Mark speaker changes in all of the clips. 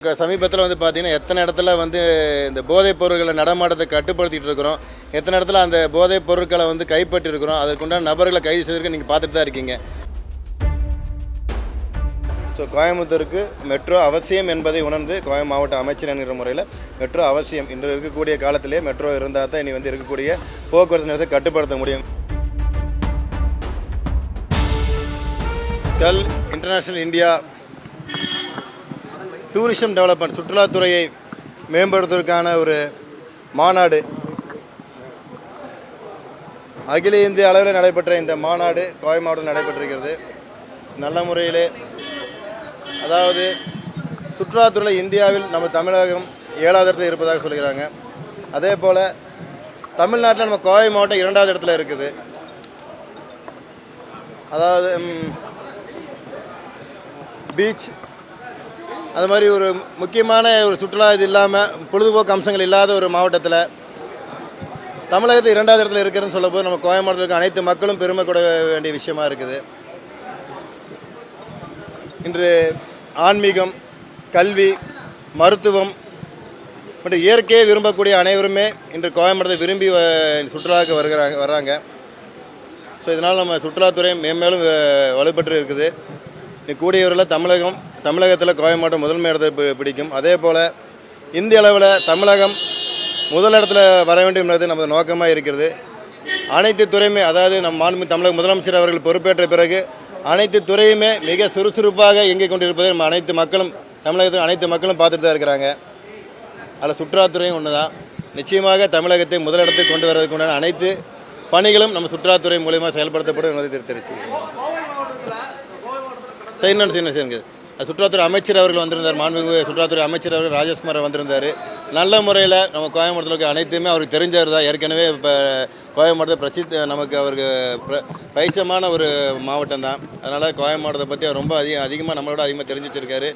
Speaker 1: சமீபத்தில் பார்த்தீங்கன்னா எத்தனை இடத்துல இந்த போதைப் பொருட்களை நடமாட்டத்தை கட்டுப்படுத்திட்டு இருக்கிறோம், எத்தனை இடத்துல அந்த போதைப் பொருட்களை கைப்பற்றி இருக்கிறோம், அதற்குண்டான நபர்களை கைது செய்திருக்க நீங்கள் பார்த்துட்டு தான் இருக்கீங்க. ஸோ கோயம்புத்தூருக்கு மெட்ரோ அவசியம் என்பதை உணர்ந்து மாவட்ட அமைச்சர் என்கிற முறையில் மெட்ரோ அவசியம். இன்று இருக்கக்கூடிய காலத்திலே மெட்ரோ இருந்தால் தான் இனி இருக்கக்கூடிய போக்குவரத்து நேரத்தை கட்டுப்படுத்த முடியும். Skal international India tourism development சுற்றுலாத்துறையை மேம்படுத்துவதற்கான ஒரு மாநாடு அகில இந்திய அளவில் நடைபெற்ற இந்த மாநாடு கோவை மாவட்டத்தில் நடைபெற்றிருக்கிறது. நல்ல முறையிலே, அதாவது சுற்றுலாத்துறையில் இந்தியாவில் நம்ம தமிழகம் 7வது இடத்துல இருப்பதாக சொல்கிறாங்க. அதே போல் தமிழ்நாட்டில் நம்ம கோவை மாவட்டம் 2வது இடத்துல இருக்குது. அதாவது பீச் அது மாதிரி ஒரு முக்கியமான ஒரு சுற்றுலா இது இல்லாமல் பொழுதுபோக்கு அம்சங்கள் இல்லாத ஒரு மாவட்டத்தில் தமிழகத்தில் 2வது இடத்துல இருக்கிறதுன்னு சொல்லும்போது நம்ம கோவை மாவட்டத்தில் இருக்க அனைத்து மக்களும் பெருமை கொள்ள வேண்டிய விஷயமா இருக்குது. இன்று ஆன்மீகம், கல்வி, மருத்துவம் மற்றும் இயற்கையை விரும்பக்கூடிய அனைவருமே இன்று கோவை மாவட்டத்தை விரும்பி சுற்றுலாவுக்கு வர்றாங்க. ஸோ இதனால் நம்ம சுற்றுலாத்துறை மேம்மேலும் வலுப்பெற்று இருக்குது. கூடியவரில் தமிழகத்தில் கோவை மாவட்டம் முதன்மை இடத்தை பிடிக்கும். அதே போல் இந்திய அளவில் தமிழகம் முதல் இடத்துல வர வேண்டும் என்பது நமது நோக்கமாக இருக்கிறது. அனைத்து துறையுமே, அதாவது தமிழக முதலமைச்சர் அவர்கள் பொறுப்பேற்ற பிறகு அனைத்து துறையுமே மிக சுறுசுறுப்பாக இயங்கிக் கொண்டிருப்பதை நம்ம அனைத்து மக்களும், தமிழகத்தில் அனைத்து மக்களும் பார்த்துட்டு தான் இருக்கிறாங்க. அதில் சுற்றுலாத்துறையும் ஒன்று தான். நிச்சயமாக தமிழகத்தை முதலிடத்துக்கு கொண்டு வரதுக்கு உண்டான அனைத்து பணிகளும் நம்ம சுற்றுலாத்துறை மூலமாக செயல்படுத்தப்படும் என்பதை தெரிவிச்சுக்கிறோம். சுற்றுலாத்துறை அமைச்சர் அவர்கள் வந்திருந்தார். மாண்புமிகு சுற்றுலாத்துறை அமைச்சர் அவர்கள் ராஜேஷ்குமார் வந்திருந்தார். நல்ல முறையில் நம்ம கோயம்புத்தூருக்கு அனைத்துமே அவருக்கு தெரிஞ்சவர் தான். ஏற்கனவே இப்போ கோயம்புத்தூர் நமக்கு அவருக்கு பைசமான ஒரு மாவட்டம் தான். அதனால் கோயம்புத்தூரை பற்றி அவர் ரொம்ப அதிகமாக நம்மளோட அதிகமாக தெரிஞ்சு வச்சுருக்காரு.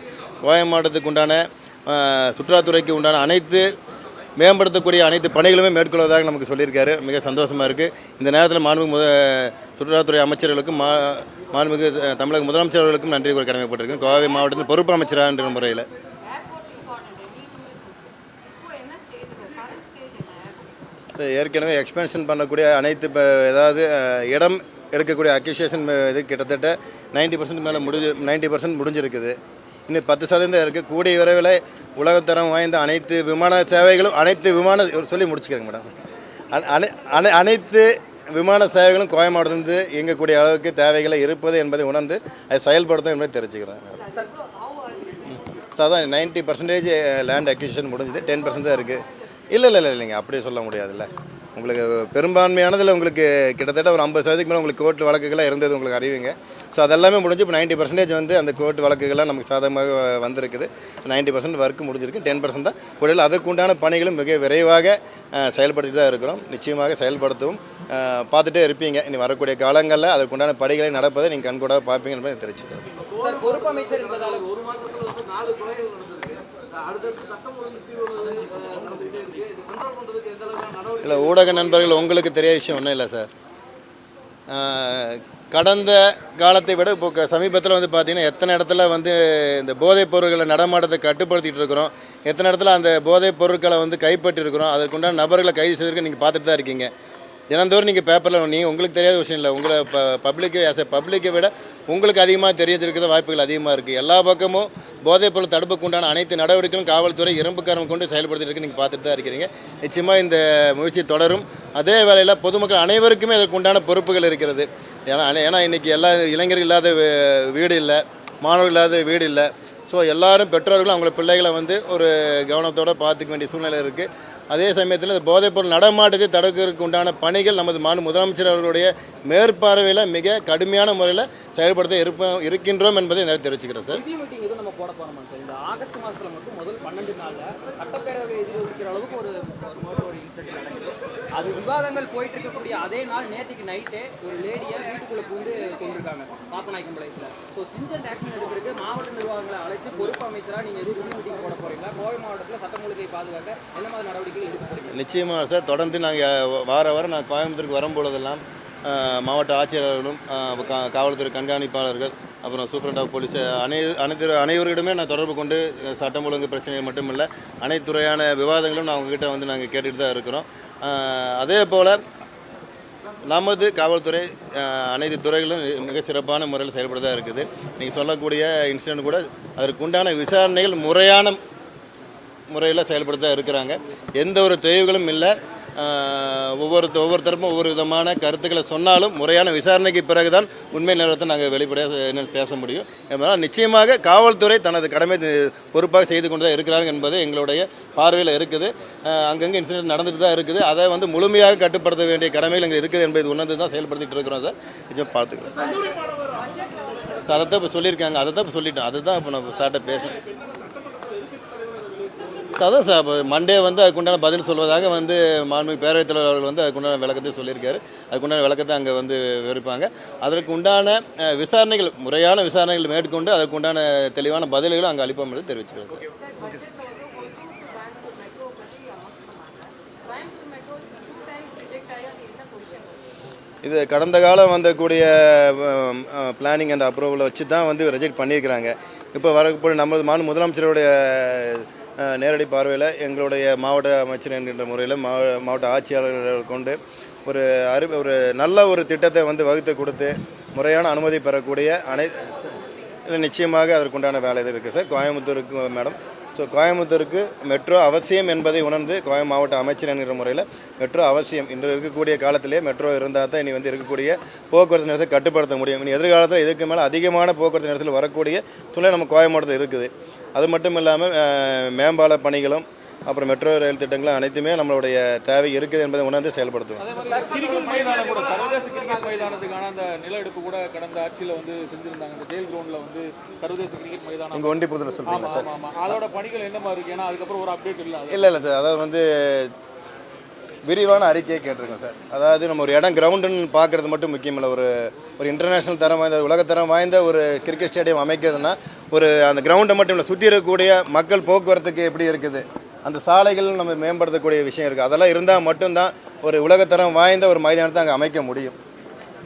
Speaker 1: கோயம்புத்தூருக்கு உண்டான சுற்றுலாத்துறைக்கு உண்டான அனைத்து மேம்படுத்தக்கூடிய அனைத்து பணிகளுமே மேற்கொள்வதாக நமக்கு சொல்லியிருக்காரு. மிக சந்தோஷமாக இருக்குது. இந்த நேரத்தில் மாண்புமிகு சுற்றுலாத்துறை அமைச்சர்களுக்கும் மாண்புமிகு தமிழக முதலமைச்சர்களுக்கும் நன்றி கூற கடமைப்பட்டிருக்கேன். கோவை மாவட்டத்தில் பொறுப்பு அமைச்சராக என்ற முறையில் ஏற்கனவே எக்ஸ்பென்ஷன் பண்ணக்கூடிய அனைத்து ஏதாவது இடம் எடுக்கக்கூடிய அக்யூசியேஷன் இது கிட்டத்தட்ட 90% மேலே 90% முடிஞ்சிருக்குது. இன்னும் 10% இருக்குது. கூடிய விரைவில் உலகத்தரம் வாய்ந்த அனைத்து விமான சேவைகளும் சொல்லி முடிச்சுக்கிறேங்க மேடம். அனைத்து விமான சேவைகளும் கோவை மாவட்டத்திலிருந்து இயங்கக்கூடிய அளவுக்கு தேவைகளை இருப்பது என்பதை உணர்ந்து அதை செயல்படுத்தும் என்பதை தெரிஞ்சுக்கிறேன். ஸோ அதான் 90% லேண்ட் அக்யூசிஷன் முடிஞ்சுது, 10% தான் இருக்குது. இல்லைங்க, அப்படியே சொல்ல முடியாதுல்ல. உங்களுக்கு பெரும்பான்மையானதில் உங்களுக்கு கிட்டத்தட்ட ஒரு 50% மேலே உங்களுக்கு கோர்ட் வழக்குகளாக இருந்தது உங்களுக்கு அறிவிங்க. ஸோ அதெல்லாமே முடிஞ்சு இப்போ 90% அந்த கோர்ட் வழக்குகள்லாம் நமக்கு சாதகமாக வந்திருக்குது. 90% ஒர்க்கு முடிஞ்சிருக்கு, 10% தான் கூடுதல். அதுக்குண்டான பணிகளும் மிக விரைவாக செயல்படுத்திட்டு தான் இருக்கிறோம். நிச்சயமாக செயல்படுத்தவும் பார்த்துட்டே இருப்பீங்க. இனி வரக்கூடிய காலங்களில் அதற்குண்டான படிகளை நடப்பதை நீங்கள் கண்கூடாக பார்ப்பீங்க என்பதை தெரிவிச்சுக்கிறோம். இல்லை, ஊடக நண்பர்கள் உங்களுக்கு தெரிய விஷயம் ஒன்றும் இல்லை சார். கடந்த காலத்தை விட இப்போ சமீபத்தில் பார்த்தீங்கன்னா எத்தனை இடத்துல இந்த போதைப் பொருட்களை நடமாட்டத்தை கட்டுப்படுத்திட்டு இருக்கிறோம், எத்தனை இடத்துல அந்த போதைப் பொருட்களை கைப்பற்றி இருக்கிறோம், அதற்குண்டான நபர்களை கைது செய்திருக்க நீங்கள் பார்த்துட்டு தான் இருக்கீங்க. தினந்தோறும் நீங்கள் பேப்பரில் உங்களுக்கு தெரியாத விஷயம் இல்லை. உங்களை பப்ளிக்கை விட உங்களுக்கு அதிகமாக தெரிஞ்சிருக்கிற வாய்ப்புகள் அதிகமாக இருக்குது. எல்லா பக்கமும் போதைப் பொருள் தடுப்புக்கு உண்டான அனைத்து நடவடிக்கைகளும் காவல்துறை இரும்புக்காரம் கொண்டு செயல்படுத்திட்டு இருக்கு. நீங்கள் பார்த்துட்டு தான் இருக்கிறீங்க. நிச்சயமாக இந்த முயற்சி தொடரும். அதே வேளையில் பொதுமக்கள் அனைவருக்குமே அதற்கு உண்டான பொறுப்புகள் இருக்கிறது. ஏன்னா இன்றைக்கி எல்லா இளைஞர்கள் இல்லாத வீடு இல்லை, மாணவர்கள் இல்லாத வீடு இல்லை. ஸோ எல்லாரும் பெற்றோர்களும் அவங்கள பிள்ளைகளை ஒரு கவனத்தோடு பார்த்துக்க வேண்டிய சூழ்நிலை இருக்குது. அதே சமயத்தில் இந்த போதைப்பொருள் நடமாட்டத்தை தடுக்கிறதுக்கு உண்டான பணிகள் நமது முதலமைச்சர் அவர்களுடைய மேற்பார்வையில் மிக கடுமையான முறையில் செயல்படுத்த இருக்கின்றோம் என்பதை நான் தெரிவிச்சுக்கிறேன் சார்.
Speaker 2: ஆகஸ்ட் மாதத்தில் மட்டும் முதல் 12 நாளில் சட்டப்பேரவை எதிர்க்கிற அளவுக்கு ஒரு இன்சிடென்ட் நடக்குது. அது விவாதங்கள் போயிட்டு இருக்கக்கூடிய அதே நாள் நேற்றுக்கு நைட்டே ஒரு லேடியை வீட்டுக்குள்ளே கொண்டிருக்காங்க பாப்பநாயக்கம்பாளையத்தில். ஸோ ஸ்ட்ரிஞ்சன்ட் ஆக்ஷன் எடுக்கிறதுக்கு மாவட்ட நிர்வாகங்களை அழைச்சி பொறுப்பு அமைச்சராக நீங்கள் எதுவும் மீட்டிங் போட போகிறீங்களா? கோவை மாவட்டத்தில் சட்டம் ஒழுங்கை பாதுகாக்க என்ன மாதிரி நடவடிக்கை எடுக்க போகிறீங்க?
Speaker 1: நிச்சயமாக சார். தொடர்ந்து நாங்கள் வாரம் நான் கோயம்புத்தூருக்கு வரும்பொழுதெல்லாம் மாவட்ட ஆட்சியர்களும் காவல்துறை கண்காணிப்பாளர்கள் அப்புறம் சூப்பரண்ட் ஆஃப் போலீஸ் அனைவரிடமே நான் தொடர்பு கொண்டு சட்டம் ஒழுங்கு பிரச்சனைகள் மட்டும் இல்லை அனைத்து துறையான விவாதங்களும் நான் அவங்ககிட்ட வந்து நாங்கள் கேட்டுகிட்டு தான் இருக்கிறோம். அதே போல் நமது காவல்துறை அனைத்து துறைகளும் மிக சிறப்பான முறையில் செயல்படுறதா இருக்குது. நீங்கள் சொல்லக்கூடிய இன்சிடென்ட் கூட அதற்கு உண்டான விசாரணைகள் முறையான முறையில் செயல்படுத்த இருக்கிறாங்க. எந்த ஒரு தெளிவுகளும் இல்லை. ஒவ்வொருத்தருக்கும் ஒவ்வொரு விதமான கருத்துக்களை சொன்னாலும் முறையான விசாரணைக்கு பிறகு தான் உண்மை நிலவரத்தை நாங்கள் வெளிப்படையாக பேச முடியும். அதனால் நிச்சயமாக காவல்துறை தனது கடமை பொறுப்பாக செய்து கொண்டு தான் இருக்கிறாங்க என்பது எங்களுடைய பார்வையில் இருக்குது. அங்கங்கே இன்சிடென்ட் நடந்துட்டு தான் இருக்குது. அதை வந்து முழுமையாக கட்டுப்படுத்த வேண்டிய கடமைகள் எங்களுக்கு இருக்குது என்பது உணர்ந்து தான் செயல்படுத்திட்டு இருக்கிறோம் சார். நிச்சயம் பார்த்துக்கிறோம். அதை தான் இப்போ சொல்லியிருக்காங்க, அதை தான் இப்போ சொல்லிட்டோம், அதுதான் இப்போ நான் சார்ட்ட பேசுகிறேன். அதான் சார் இப்போ மண்டே வந்து அதுக்குண்டான பதில் சொல்வதாக வந்து மாண்புமிகு பேரவைத் தலைவர் அவர்கள் வந்து அதுக்குண்டான விளக்கத்தை சொல்லியிருக்காரு. அதுக்குண்டான விளக்கத்தை அங்கே வந்து விவரிப்பாங்க. அதற்கு உண்டான விசாரணைகள் முறையான விசாரணைகள் மேற்கொண்டு அதற்குண்டான தெளிவான பதில்களும் அங்கே அளிப்போம் என்று தெரிவிச்சுக்கிறது. இது கடந்த காலம் வந்தக்கூடிய பிளானிங் அண்ட் அப்ரூவலை வச்சு தான் வந்து ரிஜெக்ட் பண்ணியிருக்கிறாங்க. இப்போ வரக்கூடிய நமது முதலமைச்சருடைய நேரடி பார்வையில் எங்களுடைய மாவட்ட அமைச்சர் என்கின்ற முறையில் மாவட்ட ஆட்சியாளர்கள் கொண்டு ஒரு நல்ல ஒரு திட்டத்தை வந்து வகுத்து கொடுத்து முறையான அனுமதி பெறக்கூடிய நிச்சயமாக அதற்குண்டான வேலை இது இருக்குது சார். கோயம்புத்தூருக்கு மேடம், ஸோ கோயம்புத்தூருக்கு மெட்ரோ அவசியம் என்பதை உணர்ந்து மாவட்ட அமைச்சர் என்கிற முறையில் மெட்ரோ அவசியம். இன்று இருக்கக்கூடிய காலத்திலே மெட்ரோ இருந்தால் தான் இனி வந்து இருக்கக்கூடிய போக்குவரத்து நேரத்தை கட்டுப்படுத்த முடியும். இனி எதிர்காலத்தில் இதுக்கு மேலே அதிகமான போக்குவரத்து நேரத்தில் வரக்கூடிய துணை நம்ம கோயம்புத்தூர் இருக்குது. அது மட்டும் இல்லாமல் மேம்பால பணிகளும் அப்புறம் மெட்ரோ ரயில் திட்டங்களும் அனைத்துமே நம்மளுடைய தேவை இருக்குது என்பதை உணர்ந்து செயல்படுத்துவோம்.
Speaker 3: சர்வதேச கிரிக்கெட் மைதானத்துக்கான அந்த நில எடுப்பு கூட கடந்த ஆட்சியில் வந்து செஞ்சிருந்தாங்க. இந்த ஜெயில் கிரவுண்டில் வந்து சர்வதேச கிரிக்கெட் மைதானம்
Speaker 1: இங்கே ஒண்டி புதுல சொல்லுங்க சார்.
Speaker 3: அதோட பணிகள் என்ன மாதிரி இருக்கு? ஏன்னா அதுக்கப்புறம் ஒரு அப்டேட்
Speaker 1: இல்லை சார். அதாவது வந்து விரிவான அறிக்கையை கேட்டிருக்கோம் சார். அதாவது நம்ம ஒரு இடம் கிரவுண்டுன்னு பார்க்குறது மட்டும் முக்கியம் இல்லை. ஒரு இன்டர்நேஷ்னல் தரம் வாய்ந்த உலகத்தரம் வாய்ந்த ஒரு கிரிக்கெட் ஸ்டேடியம் அமைக்கிறதுனா அந்த கிரவுண்டை மட்டும் இல்லை, சுற்றி இருக்கக்கூடிய மக்கள் போக்குவரத்துக்கு எப்படி இருக்குது, அந்த சாலைகள் நம்ம மேம்படுத்தக்கூடிய விஷயம் இருக்குது. அதெல்லாம் இருந்தால் மட்டும்தான் ஒரு உலகத்தரம் வாய்ந்த ஒரு மைதானத்தை அங்கே அமைக்க முடியும்.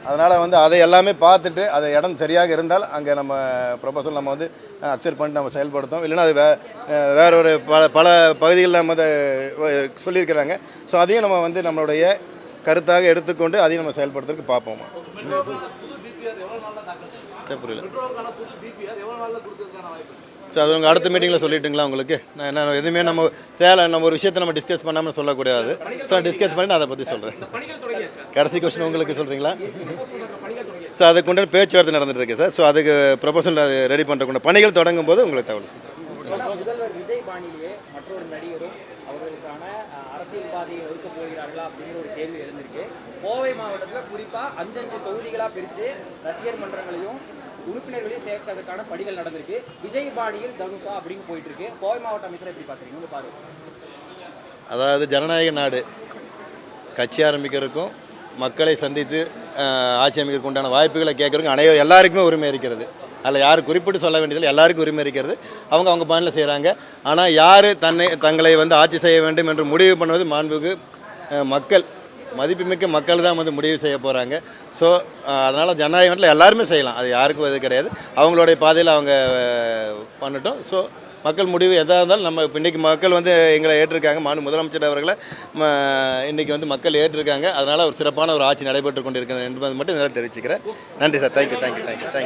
Speaker 1: அதனால் வந்து அதை எல்லாமே பார்த்துட்டு அது இடம் சரியாக இருந்தால் அங்கே நம்ம ப்ரொபோசல் நம்ம வந்து அக்செப்ட் பண்ணிட்டு நம்ம செயல்படுத்தோம். இல்லைன்னா அது வேற ஒரு பல பகுதிகளில் நம்ம அதை சொல்லியிருக்கிறாங்க. ஸோ அதையும் நம்ம வந்து நம்மளுடைய கருத்தாக எடுத்துக்கொண்டு அதையும் நம்ம செயல்படுத்துறதுக்கு பார்ப்போம். சரி, புரியல சார். அது உங்கள் அடுத்த மீட்டிங்கில் சொல்லிட்டுங்களா உங்களுக்கு? நான் எதுவுமே நம்ம நம்ம ஒரு விஷயத்தை நம்ம டிஸ்கஸ் பண்ணாமல் சொல்லக்கூடாது. ஸோ டிஸ்கஸ் பண்ணி நான் அதை பற்றி சொல்கிறேன். கடைசி கொஸ்டின் உங்களுக்கு சொல்கிறீங்களா சார்? அதுக்கு உண்டான பேச்சுவார்த்தை நடந்துட்டு இருக்கு சார். ஸோ அதுக்கு ப்ரொபோசல் ரெடி பண்ணுறதுக்கு பணிகள் தொடங்கும் போது உங்களுக்கு தகவல் சொல்கிறேன்.
Speaker 2: முதல்வர் விஜய் பாணியிலே மற்றொரு நடிகரும் அவர்களுக்கான அரசியல் பாதையை வகுக்க போகிறார்களா அப்படிங்கிற ஒரு கேள்வி எழுந்திருக்கு. கோவை மாவட்டத்தில் குறிப்பாக 5 தொகுதிகளாக பிரித்து ரசிகர் மன்றங்களையும் உறுப்பினர்களையும் சேர்க்கறதுக்கான பணிகள் நடந்திருக்கு. விஜய் பாணியில் தனுஷா அப்படின்னு போயிட்டு இருக்கு. கோவை மாவட்ட அமைச்சரை எப்படி பார்க்குறீங்க? பாருங்க,
Speaker 1: அதாவது ஜனநாயக நாடு, கட்சி ஆரம்பிக்கிறதுக்கும் மக்களை சந்தித்து ஆட்சி அமைக்கிறதுக்கு உண்டான வாய்ப்புகளை கேட்கறதுக்கும் எல்லாருக்குமே உரிமை இருக்கிறது. அதில் யார் குறிப்பிட்டு சொல்ல வேண்டியதில்லை, எல்லாருக்கும் உரிமை இருக்கிறது. அவங்க பாணியில் செய்கிறாங்க. ஆனால் யார் தங்களை வந்து ஆட்சி செய்ய வேண்டும் என்று முடிவு பண்ணுவது மாண்புக்கு மக்கள், மதிப்புமிக்க மக்கள் தான் வந்து முடிவு செய்ய போகிறாங்க. ஸோ அதனால் ஜனநாயகத்தில் எல்லாருமே செய்யலாம், அது யாருக்கும் இது கிடையாது. அவங்களுடைய பாதையில் அவங்க பண்ணட்டும். ஸோ மக்கள் முடிவு எதாக இருந்தாலும் நம்ம இன்றைக்கி மக்கள் வந்து எங்களை ஏற்றிருக்காங்க. முதலமைச்சர் அவர்களை இன்றைக்கி வந்து மக்கள் ஏற்றிருக்காங்க. அதனால் ஒரு சிறப்பான ஒரு ஆட்சி நடைபெற்று கொண்டிருக்கிறது என்பது மட்டும் நல்லா தெரிவிச்சுக்கிறேன். நன்றி சார். தேங்க்யூ.